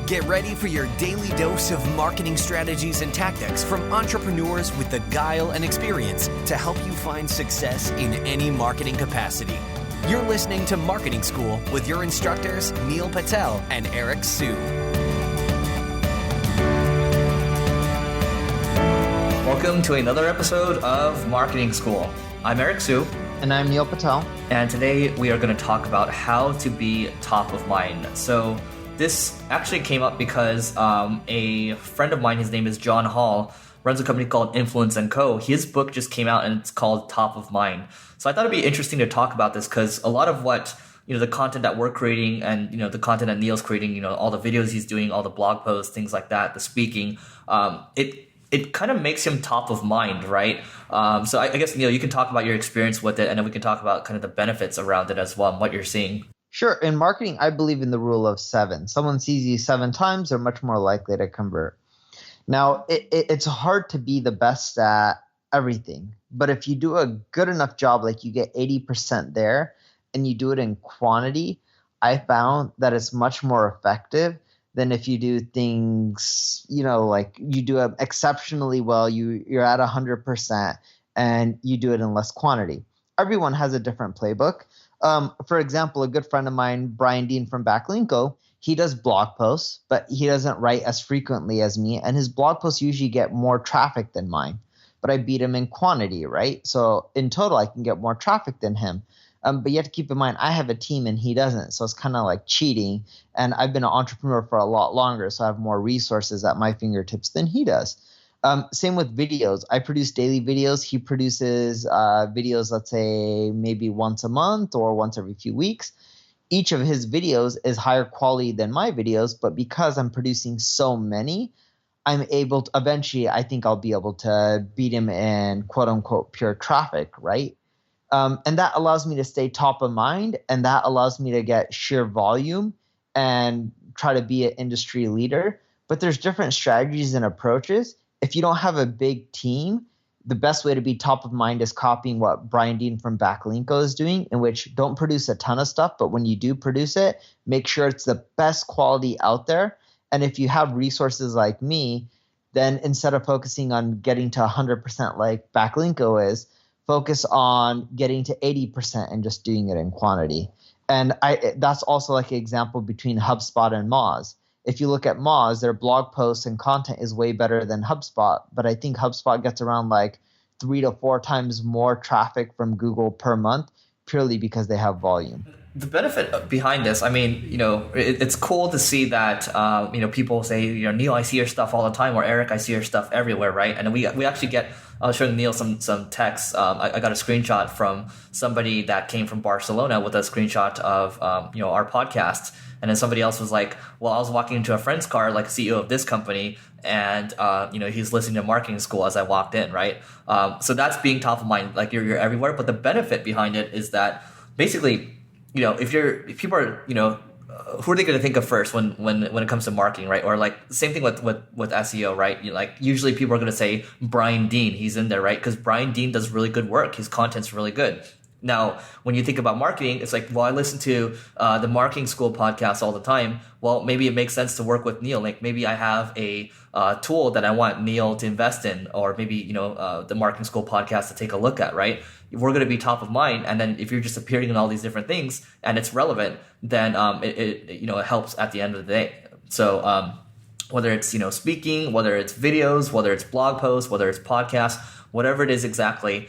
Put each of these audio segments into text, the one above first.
Get ready for your daily dose of marketing strategies and tactics from entrepreneurs with the guile and experience to help you find success in any marketing capacity. You're listening to Marketing School with your instructors, Neil Patel and Eric Su. Welcome to another episode of Marketing School. I'm Eric Su. And I'm Neil Patel. And today we are going to talk about how to be top of mind. So this actually came up because a friend of mine, his name is John Hall, runs a company called Influence & Co. His book just came out and it's called Top of Mind. So I thought it'd be interesting to talk about this because a lot of what, the content that we're creating and, the content that Neil's creating, all the videos he's doing, all the blog posts, things like that, the speaking, it kind of makes him top of mind, right? So I guess, Neil, you can talk about your experience with it and then we can talk about kind of the benefits around it as well and what you're seeing. Sure. In marketing, I believe in the rule of 7. Someone sees you 7 times, they're much more likely to convert. Now, it's hard to be the best at everything, but if you do a good enough job, like you get 80% there and you do it in quantity, I found that it's much more effective than if you do things, like you do it exceptionally well, you're at 100% and you do it in less quantity. Everyone has a different playbook. For example, a good friend of mine, Brian Dean from Backlinko, he does blog posts, but he doesn't write as frequently as me. And his blog posts usually get more traffic than mine, but I beat him in quantity, right? So in total, I can get more traffic than him. But you have to keep in mind, I have a team and he doesn't. So it's kind of like cheating. And I've been an entrepreneur for a lot longer, so I have more resources at my fingertips than he does. Same with videos. I produce daily videos. He produces videos, let's say maybe once a month or once every few weeks. Each of his videos is higher quality than my videos, but because I'm producing so many, I'm able to eventually, I think I'll be able to beat him in quote unquote pure traffic, right? And that allows me to stay top of mind, and that allows me to get sheer volume and try to be an industry leader. But there's different strategies and approaches. If you don't have a big team, the best way to be top of mind is copying what Brian Dean from Backlinko is doing, in which don't produce a ton of stuff, but when you do produce it, make sure it's the best quality out there. And if you have resources like me, then instead of focusing on getting to 100% like Backlinko is, focus on getting to 80% and just doing it in quantity. And that's also like an example between HubSpot and Moz. If you look at Moz, their blog posts and content is way better than HubSpot, but I think HubSpot gets around like 3 to 4 times more traffic from Google per month purely because they have volume. The benefit behind this, it's cool to see that, people say, Neil, I see your stuff all the time, or Eric, I see your stuff everywhere, right? And we actually get, I was showing Neil some texts. I got a screenshot from somebody that came from Barcelona with a screenshot of, our podcast. And then somebody else was like, well, I was walking into a friend's car, like CEO of this company, and, he's listening to Marketing School as I walked in, right? So that's being top of mind, like you're everywhere. But the benefit behind it is that basically, if people are, who are they going to think of first when it comes to marketing, right? Or like same thing with SEO, right? Usually people are going to say Brian Dean, he's in there, right? Because Brian Dean does really good work. His content's really good. Now, when you think about marketing, it's like, well, I listen to the Marketing School podcast all the time. Well, maybe it makes sense to work with Neil. Like maybe I have a tool that I want Neil to invest in, or maybe, the Marketing School podcast to take a look at, right? We're going to be top of mind. And then if you're just appearing in all these different things and it's relevant, then it helps at the end of the day. So whether it's, speaking, whether it's videos, whether it's blog posts, whether it's podcasts, whatever it is exactly,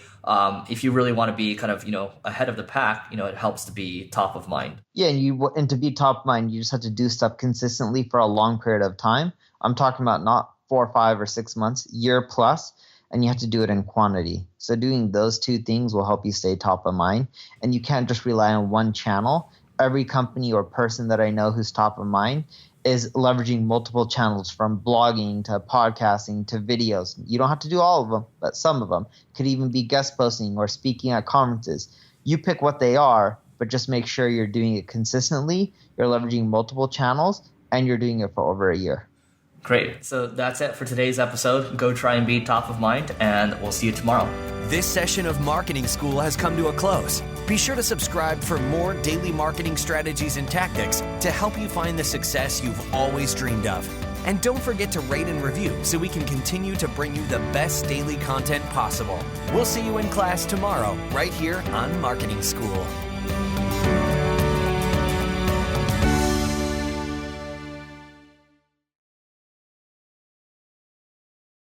if you really want to be kind of, ahead of the pack, it helps to be top of mind. Yeah, and to be top of mind, you just have to do stuff consistently for a long period of time. I'm talking about not 4, 5, or 6 months, year plus, and you have to do it in quantity. So doing those 2 things will help you stay top of mind, and you can't just rely on one channel. Every company or person that I know who's top of mind is leveraging multiple channels, from blogging to podcasting to videos. You don't have to do all of them, but some of them. Could even be guest posting or speaking at conferences. You pick what they are, but just make sure you're doing it consistently, you're leveraging multiple channels, and you're doing it for over a year. Great. So that's it for today's episode. Go try and be top of mind, and we'll see you tomorrow. This session of Marketing School has come to a close. Be sure to subscribe for more daily marketing strategies and tactics to help you find the success you've always dreamed of. And don't forget to rate and review so we can continue to bring you the best daily content possible. We'll see you in class tomorrow, right here on Marketing School.